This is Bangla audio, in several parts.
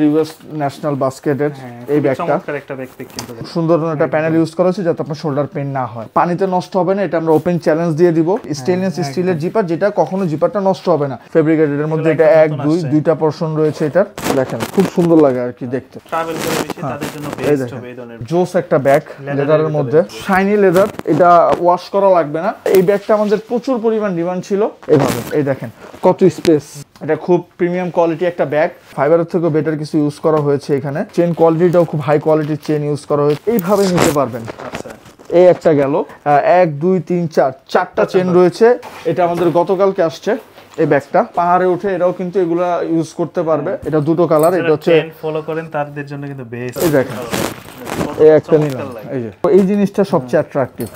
ইউএস ন্যাশনাল বাস্কেটের এই ব্যাগটা সুন্দর একটা প্যানেল ইউজ করা হয়েছে যাতে আপনার শোল্ডার পেইন না হয়, পানিতে নষ্ট হবে না। এটা আমরা ওপেন চ্যালেঞ্জ দিয়ে দিব। স্টেনলেস স্টিলের জিপার, যেটা কখনো জিপারটা নষ্ট হবে না। ফেব্রিকেটেড এর মধ্যে এটা দুইটা পোরশন রয়েছে। এটার দেখেন খুব সুন্দর লাগে আর কি দেখতে। ট্রাভেল করে বেশি তাদের জন্য বেস্ট হবে এই ধরনের জোস একটা ব্যাগ, লেদারের মধ্যে শাইনি লেদার। এটা ওয়াশ করা লাগবে না। এই ব্যাগটা আমাদের প্রচুর পরিমাণ ডিমান্ড ছিল। এইভাবে এই দেখেন কত স্পেস। এটা খুব প্রিমিয়াম কোয়ালিটি একটা ব্যাগ, ফাইবারের থেকেও বেটার কিছু ইউজ করা হয়েছে এখানে। চেন কোয়ালিটিটাও খুব হাই কোয়ালিটির চেন ইউজ করা হয়েছে। এইভাবে নিতে পারবেন। আচ্ছা, এই একটা গেল, 1 2 3 4 চারটা চেন রয়েছে। এটা আমাদের গতকালকে আসছে এই ব্যাগটা। পাহাড়ে উঠে এরাও কিন্তু এগুলা ইউজ করতে পারবে। এটা দুটো কালার। এটা হচ্ছে ফলো করেন তাদের জন্য কিন্তু বেস্ট। এই দেখেন এই একটা নিলাম। এই যে এই জিনিসটা সবচেয়ে অ্যাট্রাকটিভ।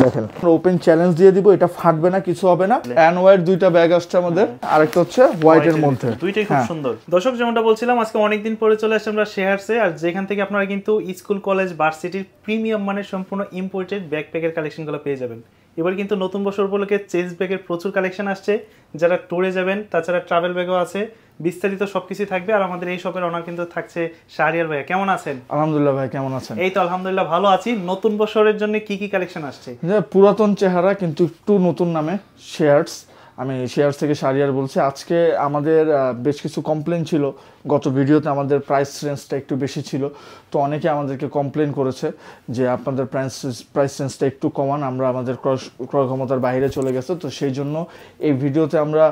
দেখেন ওপেন চ্যালেঞ্জ দিয়ে দিব। এটা ফাটবে না, কিছু হবে না। অ্যান্ড হোয়াইট দুইটা ব্যাগ আসছে আমাদের, আরেকটা হচ্ছে হোয়াইট এর মধ্যে। দুইটাই খুব সুন্দর। দর্শক যেমনটা বলছিলাম, আজকে অনেকদিন পরে চলে আসছে আমরা শেয়ারসে, আর যেখান থেকে আপনারা কিন্তু স্কুল কলেজ ভার্সিটির প্রিমিয়াম মানের সম্পূর্ণ ইম্পোর্টেড ব্যাকপ্যাকের কালেকশনগুলো পেয়ে যাবেন। এবার কিন্তু নতুন বছর উপলক্ষে চেস্ট ব্যাগের প্রচুর কালেকশন আসছে। যারা ট্যুরে যাবেন, তাছাড়া ট্রাভেল ব্যাগও আছে, বিস্তারিত সবকিছু থাকবে। আর আমাদের এই শপের ওনার কিন্তু থাকছে শাহরিয়ার ভাই। কেমন আছেন? আলহামদুলিল্লাহ ভাই, কেমন আছেন? এই তো আলহামদুলিল্লাহ ভালো আছি। নতুন বছরের জন্য কি কি কালেকশন আসছে? পুরাতন চেহারা কিন্তু একটু নতুন নামে শেয়ারস। আমি শেয়ারস থেকে শাহরিয়ার বলছি। আজকে আমাদের বেশ কিছু কমপ্লেন ছিল গত ভিডিওতে। আমাদের প্রাইস রেঞ্জটা একটু বেশি ছিল, তো অনেকে আমাদেরকে কমপ্লেন করেছে যে আপনাদের প্রাইস রেঞ্জটা একটু কমান, আমরা আমাদের ক্রয় ক্ষমতার বাইরে চলে গেছে। তো সেই জন্য এই ভিডিওতে আমরা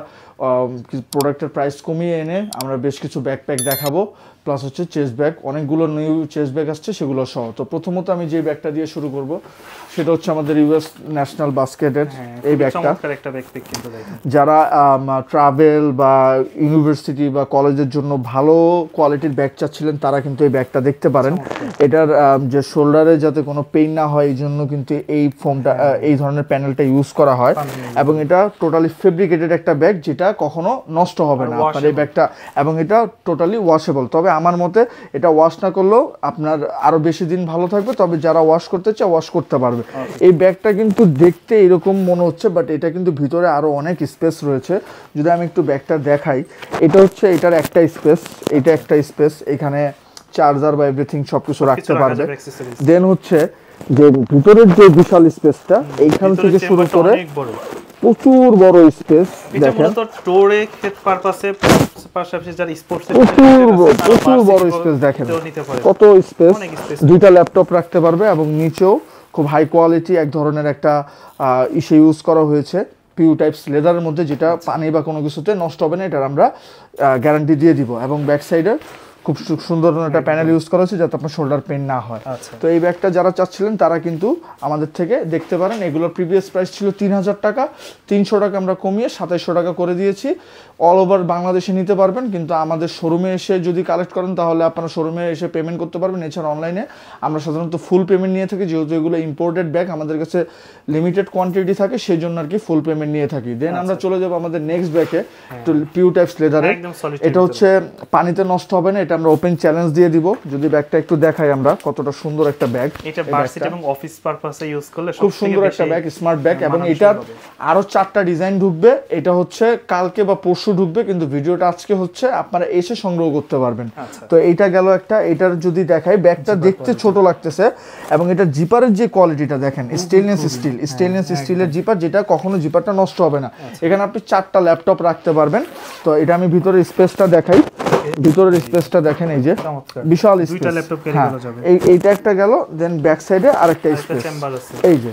প্রোডাক্টের প্রাইস কমিয়ে এনে আমরা বেশ কিছু ব্যাকপ্যাক দেখাবো, প্লাস হচ্ছে চেস্ট ব্যাগ। অনেকগুলো নিউ চেস্ট ব্যাগ আসছে, সেগুলো সহ। তো প্রথমত আমি যে ব্যাগটা দিয়ে শুরু করব সেটা হচ্ছে আমাদের ইউএস ন্যাশনাল বাস্কেটের এই ব্যাগটা। যারা ট্রাভেল বা ইউনিভার্সিটি বা কলেজের জন্য ভালো কোয়ালিটির ব্যাগ চাচ্ছিলেন, তারা কিন্তু এই ব্যাগটা দেখতে পারেন। এটার যে শোল্ডারে যাতে কোনো পেইন না হয়, এই জন্য কিন্তু এই ফোমটা, এই ধরনের প্যানেলটা ইউজ করা হয়। এবং এটা টোটালি ফেব্রিকেটেড একটা ব্যাগ, যেটা কখনো নষ্ট হবে না আপনার এই ব্যাগটা। এবং এটা টোটালি ওয়াশেবল। তবে আমার মতে এটা ওয়াশ না করলেও আপনার আরো বেশি দিন ভালো থাকবে। তবে যারা ওয়াশ করতে চায় ওয়াশ করতে পারবে। এই ব্যাগটা কিন্তু দেখতে এরকম মনে হচ্ছে, বাট এটা কিন্তু ভিতরে আরো অনেক স্পেস রয়েছে। যদি আমি একটু ব্যাগটা দেখাই, এটা হচ্ছে এটার একটা স্পেস, এটা একটা স্পেস। এখানে চার্জার বা এভরিথিং সবকিছু রাখতে পারবে। দেন হচ্ছে যে ভিতরের যে বিশাল স্পেসটা, এইখান থেকে শুরু করে প্রচুর বড় স্পেস। দেখেন প্রচুর বড় স্পেস, দেখেন কত স্পেস। দুইটা ল্যাপটপ রাখতে পারবে। এবং নিচেও খুব হাই কোয়ালিটি এক ধরনের একটা ইসে ইউজ করা হয়েছে, পিউ টাইপস লেদারের মধ্যে, যেটা পানি বা কোনো কিছুতে নষ্ট হবে না। এটার আমরা গ্যারান্টি দিয়ে দিব। এবং ব্যাক সাইডে খুব সুন্দর একটা প্যানেল ইউজ করা হয়েছে যাতে আপনার শোল্ডার পেইন না হয়। তো এই ব্যাগটা যারা চাচ্ছিলেন তারা কিন্তু আমাদের থেকে দেখতে পারেন। এগুলোর প্রিভিয়াস প্রাইস ছিল 3000 টাকা, 300 টাকা আমরা কমিয়ে 2700 টাকা করে দিয়েছি। অল ওভার বাংলাদেশে নিতে পারবেন, কিন্তু আমাদের শোরুমে এসে যদি কালেক্ট করেন তাহলে আপনারা শোরুমে এসে পেমেন্ট করতে পারবেন। এছাড়া অনলাইনে আমরা সাধারণত ফুল পেমেন্ট নিয়ে থাকি, যেহেতু এগুলো ইম্পোর্টেড ব্যাগ, আমাদের কাছে লিমিটেড কোয়ান্টিটি থাকে, সেই জন্য আর কি ফুল পেমেন্ট নিয়ে থাকি। দেন আমরা চলে যাবো আমাদের নেক্সট ব্যাগে, পিউ টাইপস লেদারের। এটা হচ্ছে পানিতে নষ্ট হবে না। এটা আমরা ওপেন চ্যালেঞ্জ দিয়ে দিব। যদি ব্যাগটা একটু দেখাই আমরা, কতটা সুন্দর একটা ব্যাগ। এটা ভার্সিটি এবং অফিস পারপাসে ইউজ করলে খুব সুন্দর একটা ব্যাগ, স্মার্ট ব্যাগ। এবং এটার আরো 4টা ডিজাইন ঢুকবে। এটা হচ্ছে কালকে বা পরশু ঢুকবে, কিন্তু ভিডিওটা আজকে হচ্ছে, আপনারা এসে সংগ্রহ করতে পারবেন। তো এইটা গেল একটা। এটার যদি দেখাই, ব্যাগটা দেখতে ছোট লাগতেছে এবং এটার জিপারের যে কোয়ালিটিটা দেখেন, স্টেনলেস স্টিলের জিপার, যেটা কখনো জিপারটা নষ্ট হবে না। এখানে আপনি 4টা ল্যাপটপ রাখতে পারবেন। তো এটা আমি ভিতরের স্পেসটা দেখাই। ভিতরের স্পেসটা দেখেন, এই যে বিশাল স্পেস, দুইটা ল্যাপটপ ক্যারি করা যাবে। এইটা একটা গেল। দেন ব্যাক সাইডে আরেকটা স্পেস, এই যে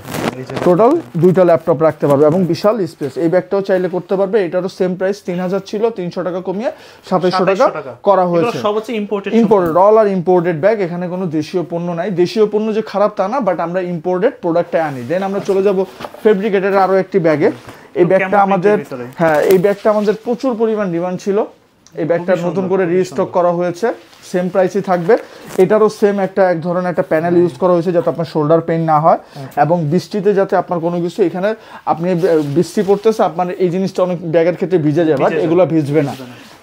টোটাল দুইটা ল্যাপটপ রাখতে পারবে এবং বিশাল স্পেস। এই ব্যাগটাও চাইলে করতে পারবে। এটারও সেম প্রাইস 3000 ছিল, 300 টাকা কমিয়ে 2700 টাকা করা হয়েছে। সব হচ্ছে ইম্পোর্টেড, অল আর ইম্পোর্টেড ব্যাগ। এখানে কোনো দেশীয় পণ্য নাই। দেশীয় পণ্য যে খারাপ তা না, বাট আমরা ইম্পোর্টেড প্রোডাক্টটা আনি। দেন আমরা চলে যাব ফেব্রিকেটের আরো একটি ব্যাগে। এই ব্যাগটা আমাদের, এই ব্যাগটা আমাদের প্রচুর পরিমাণ ডিমান্ড ছিল। এই ব্যাগটা নতুন করে রিস্টক করা হয়েছে, সেম প্রাইসই থাকবে। এটারও সেম এক ধরনের একটা প্যানেল ইউজ করা হয়েছে যাতে আপনার শোল্ডার পেইন না হয়। এবং বৃষ্টিতে যাতে আপনার কোনো কিছু, এখানে আপনি বৃষ্টি পড়তেছে, আপনার এই জিনিসটা অনেক ব্যাগের ক্ষেত্রে ভিজে যায়, বাট এগুলো ভিজবে না।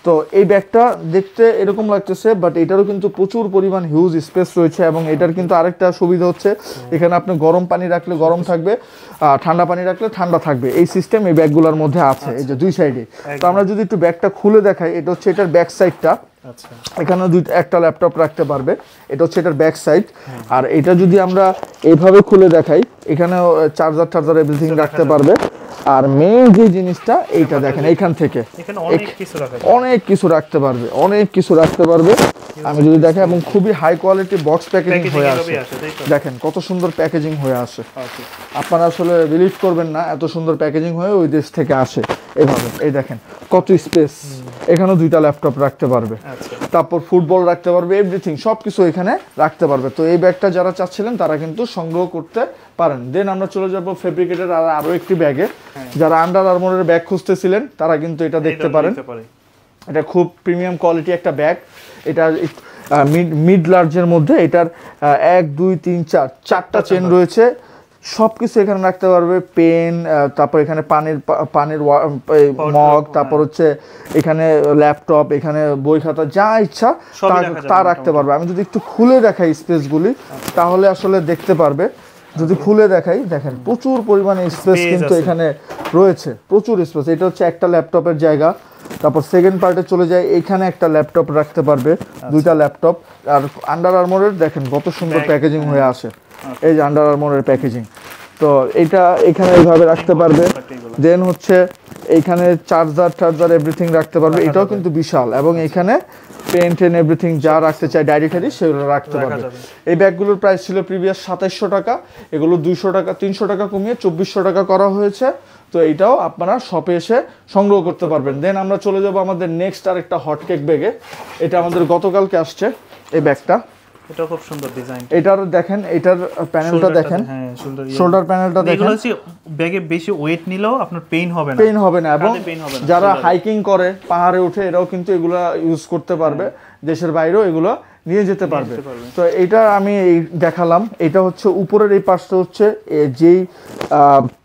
তো এই ব্যাগটা দেখতে এরকম লাগতেছে, বাট এটারও কিন্তু প্রচুর পরিমাণ হিউজ স্পেস রয়েছে। এবং এটার কিন্তু আরেকটা সুবিধা হচ্ছে এখানে আপনি গরম পানি রাখলে গরম থাকবে, ঠান্ডা পানি রাখলে ঠান্ডা থাকবে, এই সিস্টেম এই ব্যাগগুলোর মধ্যে আছে। এই যে দুই সাইডে। তো আমরা যদি একটু ব্যাগটা খুলে দেখাই, এটা হচ্ছে এটার ব্যাক সাইডটা। আচ্ছা, এখানে একটা ল্যাপটপ রাখতে পারবে, এটা হচ্ছে এটার ব্যাক সাইড। আর এটা যদি আমরা এইভাবে খুলে দেখাই, এখানেও চার্জার এভরিথিং রাখতে পারবে। আর মেইন যে জিনিসটা এইটা দেখেন, এইখান থেকে এখানে অনেক কিছু রাখা যায়, অনেক কিছু রাখতে পারবে, অনেক কিছু রাখতে পারবে। আমি যদি দেখাই, এবং খুবই হাই কোয়ালিটি বক্স প্যাকেজিং হয়ে আসে। দেখেন কত সুন্দর প্যাকেজিং হয়ে আসে, আপনারা আসলে বিলিভ করবেন না, এত সুন্দর প্যাকেজিং হয়ে ওই দেশ থেকে আসে এভাবে। এই দেখেন কত স্পেস, এখানেও দুইটা ল্যাপটপ রাখতে পারবে, তারপর ফুটবল রাখতে পারবে, এভরিথিং সবকিছু এখানে রাখতে পারবে। তো এই ব্যাগটা যারা চাচ্ছিলেন তারা কিন্তু সংগ্রহ করতে পারেন। দেন আমরা চলে যাব ফেব্রিকেটের আরো একটি ব্যাগে। যারা আন্ডার আর্মোরের ব্যাগ খুঁজতেছিলেন তারা কিন্তু এটা দেখতে পারেন। এটা খুব প্রিমিয়াম কোয়ালিটি একটা ব্যাগ। এটা মিড লার্জের মধ্যে, এটার 1 2 3 4 চারটা চেন রয়েছে, সব কিছু এখানে রাখতে পারবে। পেন, তারপর এখানে পানির মগ, তারপর হচ্ছে এখানে ল্যাপটপ, এখানে বই খাতা, যা ইচ্ছা তা রাখতে পারবে। আমি যদি একটু খুলে দেখাই স্পেসগুলি, তাহলে আসলে দেখতে পারবে। যদি খুলে দেখাই, দেখেন প্রচুর পরিমাণে স্পেস কিন্তু এখানে রয়েছে, প্রচুর স্পেস। এটা হচ্ছে একটা ল্যাপটপের জায়গা। তারপর সেকেন্ড পার্টে চলে যায়, এইখানে একটা ল্যাপটপ রাখতে পারবে, দুইটা ল্যাপটপ। আর আন্ডার আর্মোরের দেখেন কত সুন্দর প্যাকেজিং হয়ে আসে, এই যে আন্ডার আর্মোরের প্যাকেজিং। তো এটা এখানে এইভাবে রাখতে পারবে। দেন হচ্ছে এইখানে চার্জার এভরিথিং রাখতে পারবে, এটাও কিন্তু বিশাল। এবং এখানে পেন এভরিথিং যা রাখতে চাই ডায়েরি সেগুলো রাখতে পারবে। এই ব্যাগগুলোর প্রাইস ছিল প্রিভিয়াস 2700 টাকা, এগুলো 200 টাকা 300 টাকা কমিয়ে 2400 টাকা করা হয়েছে। তো এইটাও আপনারা শপে এসে সংগ্রহ করতে পারবেন। দেন আমরা চলে যাব আমাদের নেক্সট আরেকটা হটকেক ব্যাগে। এটা আমাদের গতকালকে আসছে এই ব্যাগটা। এটা খুব সুন্দর ডিজাইন। এটার দেখেন, এটার প্যানেলটা দেখেন, শোল্ডার প্যানেলটা দেখেন। এগুলো হচ্ছে ব্যাগে বেশি ওয়েট নিলেও আপনার পেইন হবে না। এবং যারা হাইকিং করে, পাহাড়ে উঠে, এরাও কিন্তু এগুলা ইউজ করতে পারবে, দেশের বাইরেও এগুলো নিয়ে যেতে পারবে। তো এটা আমি দেখালাম। এটা হচ্ছে উপরের এই পাশটা হচ্ছে যেই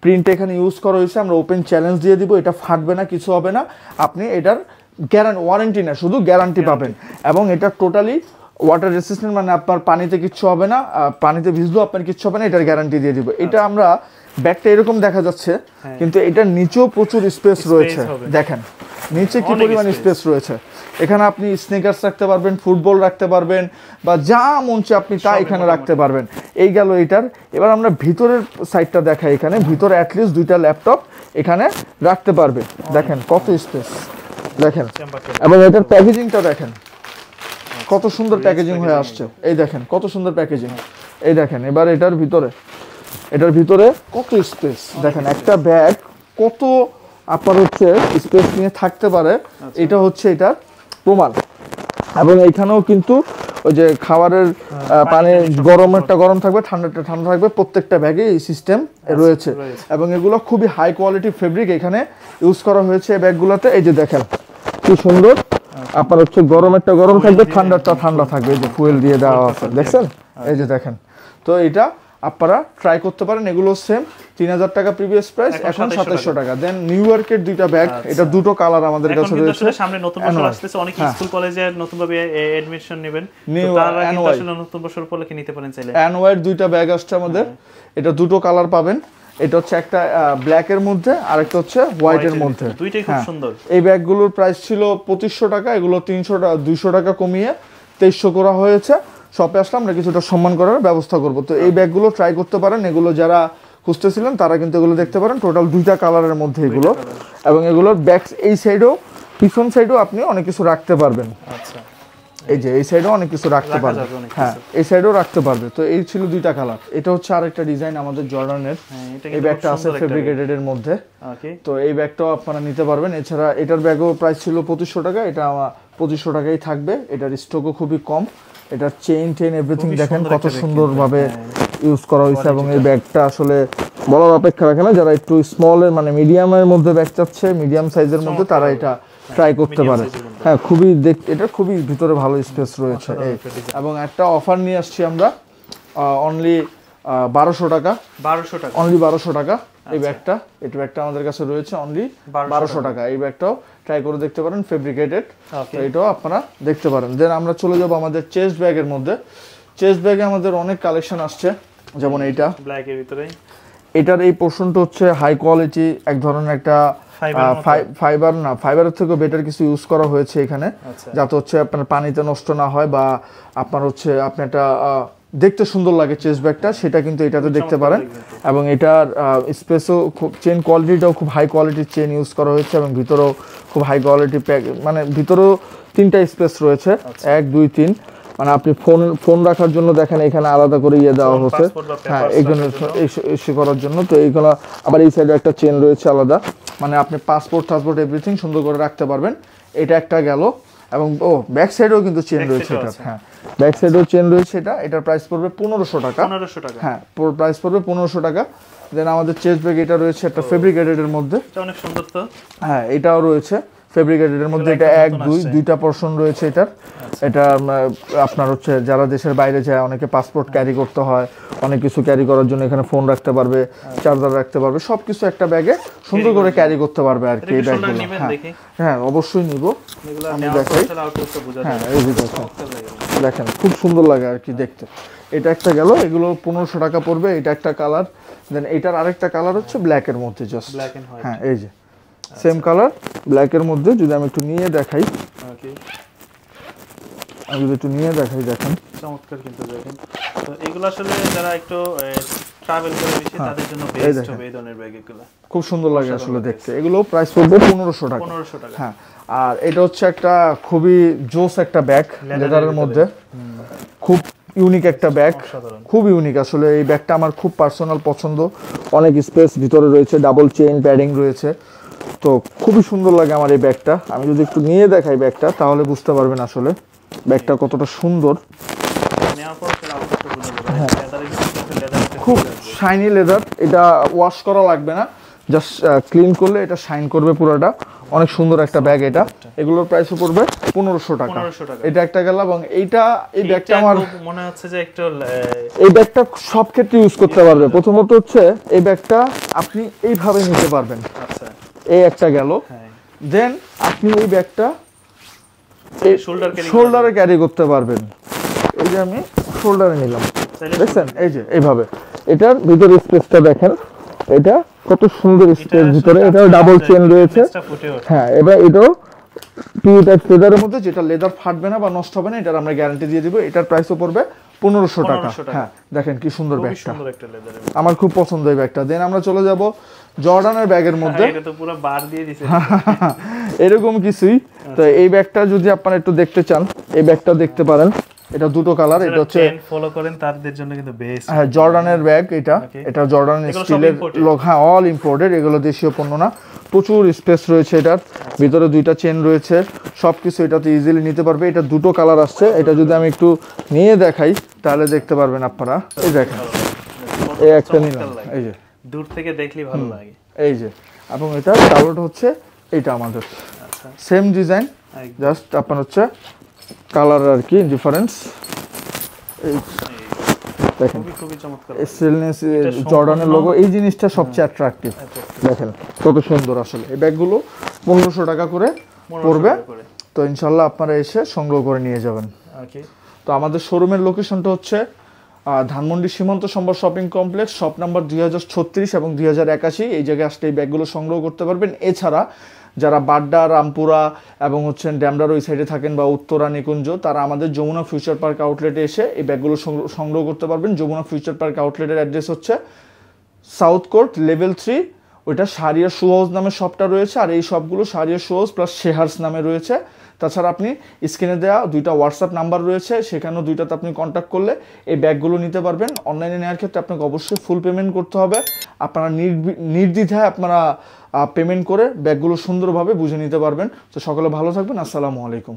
প্রিন্ট এখানে ইউজ করা হয়েছে, আমরা ওপেন চ্যালেঞ্জ দিয়ে দিব, এটা ফাটবে না, কিছু হবে না। আপনি এটার ওয়ারেন্টি না, শুধু গ্যারান্টি পাবেন। এবং এটা টোটালি ওয়াটার রেসিস্ট্যান্ট, মানে আপনার পানিতে কিচ্ছু হবে না, পানিতে ভিজলেও আপনার কিচ্ছু হবে না, এটার গ্যারান্টি দিয়ে দিব। এটা আমরা ব্যাগটা এরকম দেখা যাচ্ছে, কিন্তু এটার নিচেও প্রচুর স্পেস রয়েছে। দেখেন নিচে কি পরিমাণ স্পেস রয়েছে। এখানে আপনি স্নিকার্স রাখতে পারবেন, ফুটবল রাখতে পারবেন, বা যা মন চায় আপনি তা এখানে রাখতে পারবেন। এই গেল এটার। এবার আমরা ভিতরের সাইডটা দেখাই। এখানে ভিতরে অ্যাটলিস্ট দুইটা ল্যাপটপ এখানে রাখতে পারবে। দেখেন কত স্পেস, দেখেন। এবং এটার প্যাকেজিংটা দেখেন কত সুন্দর প্যাকেজিং হয়ে আসছে। এই দেখেন কত সুন্দর প্যাকেজিং। এই দেখেন এবার এটার ভিতরে কত স্পেস দেখেন। একটা ব্যাগ কত আপনার হচ্ছে স্পেস নিয়ে থাকতে পারে, এটা হচ্ছে এটার প্রমাণ। এবং এইখানেও কিন্তু ওই যে খাবারের পানি গরমেরটা গরম থাকবে, ঠান্ডাটা ঠান্ডা থাকবে, প্রত্যেকটা ব্যাগে এই সিস্টেম রয়েছে। এবং এগুলো খুবই হাই কোয়ালিটি ফেব্রিক এখানে ইউজ করা হয়েছে এই ব্যাগগুলোতে। এই যে দেখেন কি সুন্দর, আপনার হচ্ছে গরমেরটা গরম থাকবে, ঠান্ডাটা ঠান্ডা থাকবে। এই যে ফুয়েল দিয়ে দেওয়া আছে, দেখছেন? এই যে দেখেন। তো এটা আপনারা ট্রাই করতে পারেন। এগুলো সেম 3000 টাকা প্রিভিয়াস প্রাইস, এখন 2700 টাকা। দেন নিউ ইয়র্কের দুইটা ব্যাগ, এটা দুটো কালার আমাদের কাছে রয়েছে। সামনে নতুন বছর আসছে, অনেক স্কুল কলেজে নতুন ভাবে এডমিশন নেবেন, তো তারা কিন্তু আসলে নতুন বছর উপলক্ষে নিতে পারেন চাইলে। অ্যানওয়ার দুইটা ব্যাগ আসছে আমাদের, এটা দুটো কালার পাবেন। এটা হচ্ছে একটা ব্ল্যাক এর মধ্যে, আর একটা হচ্ছে হোয়াইট এর মধ্যে। দুইটাই খুব সুন্দর। এই ব্যাগগুলোর প্রাইস ছিল 2500 টাকা, এগুলো 200 টাকা কমিয়ে 2300 করা হয়েছে। শপে আসলে আমরা কিছুটা সম্মান করার ব্যবস্থা করব। তো এই ব্যাগগুলো ট্রাই করতে পারেন। এগুলো যারা খুঁজতেছিলেন তারা কিন্তু এগুলো দেখতে পারেন। টোটাল দুইটা কালারের মধ্যে এগুলো। এবং এগুলোর ব্যাক এই সাইডেও, পিছন সাইডেও আপনি অনেক কিছু রাখতে পারবেন। আচ্ছা, এই যে এই সাইডেও অনেক কিছু রাখতে পারবে। হ্যাঁ, এই সাইডেও রাখতে পারবে। তো এই ছিল দুইটা কালার। এটা হচ্ছে আরেকটা ডিজাইন আমাদের জর্ডানের। এই ব্যাগটা আছে ফেব্রিকেটেড এর মধ্যে। তো এই ব্যাগটাও আপনারা নিতে পারবেন। এছাড়া এটার ব্যাগও প্রাইস ছিল 2500 টাকা, এটা 2500 টাকাই থাকবে। এটার স্টকও খুবই কম। এটার চেইন এভরিথিং দেখেন কত সুন্দরভাবে ইউজ করা হয়েছে। এবং এই ব্যাগটা আসলে বলার অপেক্ষা রাখে না। যারা একটু স্মলের মানে মিডিয়ামের মধ্যে ব্যাগ চাচ্ছে, মিডিয়াম সাইজের মধ্যে, তারা এটা ট্রাই করতে পারে। হ্যাঁ, খুবই এটা খুবই ভিতরে ভালো স্পেস রয়েছে। এবং একটা অফার নিয়ে আসছি আমরা, অনলি 1200 টাকা, অনলি 1200 টাকা। এই ব্যাগটা আমাদের কাছে রয়েছে অনলি 1200 টাকা। এই ব্যাগটাও ট্রাই করে দেখতে পারেন, ফেব্রিকেটেড, তো এটাও আপনারা দেখতে পারেন। দেন আমরা চলে যাব আমাদের চেস্ট ব্যাগের মধ্যে। চেস্ট ব্যাগে আমাদের অনেক কালেকশন আসছে, যেমন এইটা ব্ল্যাকের ভিতরে। এটার এই পোর্শনটা হচ্ছে হাই কোয়ালিটি, এক ধরনের একটা ফাইবারের থেকে বেটার কিছু ইউজ করা হয়েছে এখানে, যাতে হচ্ছে আপনার পানিতে নষ্ট না হয় বা আপনার হচ্ছে আপনি একটা দেখতে সুন্দর লাগে চেস্ট ব্যাগটা, সেটা কিন্তু এটাতে দেখতে পারেন। এবং এটার স্পেসও খুব, চেন কোয়ালিটিটাও খুব হাই কোয়ালিটির চেন ইউজ করা হয়েছে এবং ভিতরেও খুব হাই কোয়ালিটি প্যাক, মানে ভিতরেও 3টা স্পেস রয়েছে, 1 2 3, মানে আপনি ফোন রাখার জন্য দেখেন এখানে আলাদা করে দেওয়া হচ্ছে, হ্যাঁ এইগুলো ইস্যু করার জন্য। তো এইগুলো আবার এই সাইডে একটা চেন রয়েছে আলাদা, মানে আপনি পাসপোর্ট এভরিথিং সুন্দর করে রাখতে পারবেন। এটা একটা গেল, এবং ব্যাক সাইডেও কিন্তু চেন রয়েছে এটা, হ্যাঁ ব্যাক সাইডেও চেন রয়েছে। এটার প্রাইস পড়বে 1500 টাকা। হ্যাঁ প্রাইস পড়বে 1500 টাকা। দেন আমাদের চেস্ট ব্যাগ এটা রয়েছে একটা ফেব্রিকেটেডের মধ্যে, অনেক সুন্দর তো, হ্যাঁ এটাও রয়েছে ফেব্রিকেটেডের মধ্যে। এটা 1 2 2টা পোর্শন রয়েছে এটার। এটা আপনার হচ্ছে যারা দেশের বাইরে যায়, অনেকে পাসপোর্ট ক্যারি করতে হয়, অনেক কিছু ক্যারি করার জন্য এখানে ফোন রাখতে পারবে, চার্জার রাখতে পারবে, সবকিছু একটা ব্যাগে সুন্দর করে ক্যারি করতে পারবে আর কি এই ব্যাগগুলো। হ্যাঁ অবশ্যই নিব, আমি দেখাই। হ্যাঁ এই যে দেখেন খুব সুন্দর লাগে আর কি দেখতে। এটা একটা গেল, এগুলো 1500 টাকা পড়বে। এটা একটা কালার। দেন এটার আরেকটা কালার হচ্ছে ব্ল্যাকের মধ্যে, জাস্ট হ্যাঁ এই যে সেম কালার ব্ল্যাকের মধ্যে। যদি আমি একটু নিয়ে দেখাই, দেখেন চমৎকার কিন্তু দেখেন। তো এগুলো আসলে যারা একটু ট্রাভেল করে বেশি তাদের জন্য বেস্ট হবে এই ধরনের ব্যাগগুলো, খুব সুন্দর লাগে আসলে দেখতে। এগুলো প্রাইস পড়বে 1500 টাকা। হ্যাঁ আর এটা হচ্ছে একটা খুবই জোস একটা ব্যাগ, লেদারের মধ্যে, খুব ইউনিক একটা ব্যাগ, খুব ইউনিক আসলে। এই ব্যাগটা আমার খুব পার্সোনাল পছন্দ, অনেক স্পেস ভিতরে রয়েছে, ডাবল চেইন প্যাডিং রয়েছে, তো খুবই সুন্দর লাগে আমার এই ব্যাগটা। আমি যদি একটু নিয়ে দেখাই ব্যাগটা, তাহলে বুঝতে পারবেন আসলে ব্যাগটা কতটা সুন্দর। খুব শাইনি লেদার, এটা ওয়াশ করা লাগবে না, জাস্ট ক্লিন করলে এটা শাইন করবে পুরোটা। অনেক সুন্দর একটা ব্যাগ এটা। এগুলোর প্রাইসও পড়বে 1500 টাকা। এটা একটা গেল। এবং এই ব্যাগটা আমার মনে হচ্ছে যে একটু এই ব্যাগটা সব ক্ষেত্রে ইউজ করতে পারবে। প্রথমত হচ্ছে এই ব্যাগটা আপনি এইভাবে নিতে পারবেন, এই একটা গেল। দেন আপনি এই ব্যাগটা শোল্ডারে ক্যারি করতে পারবেন। এই যে আমি শোল্ডারে নিলাম, দেখছেন এই যে এইভাবে। এটার ভিতরে স্পেসটা দেখেন, এটা কত সুন্দর স্পেস ভিতরে। এটাও ডাবল চেন রয়েছে, হ্যাঁ এবার এটাও লেদারের মধ্যে, যেটা লেদার ফাটবে না বা নষ্ট হবে না, এটার আমরা গ্যারান্টি দিয়ে দিব। এটার প্রাইসও পড়বে 1500 টাকা। হ্যাঁ দেখেন কি সুন্দর ব্যাগটা, আমার খুব পছন্দ এই ব্যাগটা। দেন আমরা চলে যাব জর্ডানের ব্যাগের মধ্যে। এটা তো পুরো বার দিয়ে দিয়েছে এরকম কিছুই। তো এই ব্যাগটা যদি আপনারা একটু দেখতে চান, এই ব্যাগটা দেখতে পারেন। এটা দুটো কালার, এটা হচ্ছে ফলো করেন তাদের জন্য কিন্তু বেস্ট। হ্যাঁ জর্ডানের ব্যাগ এটা জর্ডানের স্টিলের লোক, হ্যাঁ অল ইম্পোর্টেড, এগুলো দেশীয় পণ্য না। প্রচুর স্পেস রয়েছে এটার ভিতরে, 2টা চেন রয়েছে, সবকিছু এটাতে ইজিলি নিতে পারবে। এটা দুটো কালার আসছে। এটা যদি আমি একটু নিয়ে দেখাই তাহলে দেখতে পারবেন আপনারা। এই দেখেন এই একটা নিলাম, এই যে দূর থেকে দেখলেই ভালো লাগে, এই যে। এবং এটা কালারটা হচ্ছে এইটা আমাদের সেম ডিজাইন, জাস্ট আপনার হচ্ছে কালার আর কি ডিফারেন্স। এই দেখেন স্টেনলেস জর্ডানের লোগো, এই জিনিসটা সবচেয়ে অ্যাট্রাকটিভ। দেখেন কত সুন্দর আসলে। এই ব্যাগগুলো 1500 টাকা করে পড়বে। তো ইনশাল্লাহ আপনারা এসে সংগ্রহ করে নিয়ে যাবেন। তো আমাদের শোরুমের লোকেশনটা হচ্ছে ধানমন্ডি সীমান্ত সম্বর শপিং কমপ্লেক্স, শপ নাম্বার 2036 এবং 2081। এই জায়গায় আসলে এই ব্যাগগুলো সংগ্রহ করতে পারবেন। এছাড়া যারা বাড্ডা, রামপুরা এবং ড্যামরার ওই সাইডে থাকেন বা উত্তরা, নিকুঞ্জ, তারা আমাদের যমুনা ফিউচার পার্ক আউটলেটে এসে এই ব্যাগগুলো সংগ্রহ করতে পারবেন। যমুনা ফিউচার পার্ক আউটলেটের অ্যাড্রেস হচ্ছে সাউথ কোর্ট লেভেল 3, ওইটা শাহরিয়া শু হাউস নামে শপটা রয়েছে। আর এই সবগুলো শাহরিয়া শু হাউস প্লাস শেহার্স নামে রয়েছে। তাছাড়া আপনি স্ক্রিনে দেওয়া 2টা হোয়াটসঅ্যাপ নাম্বার রয়েছে, সেখানেও 2টাতে আপনি কন্ট্যাক্ট করলে এই ব্যাগগুলো নিতে পারবেন। অনলাইনে নেওয়ার ক্ষেত্রে আপনাকে অবশ্যই ফুল পেমেন্ট করতে হবে। আপনারা নির্দ্বিধায় আপনারা পেমেন্ট করে ব্যাগগুলো সুন্দরভাবে বুঝে নিতে পারবেন। তো সকলে ভালো থাকবেন। আসসালামু আলাইকুম।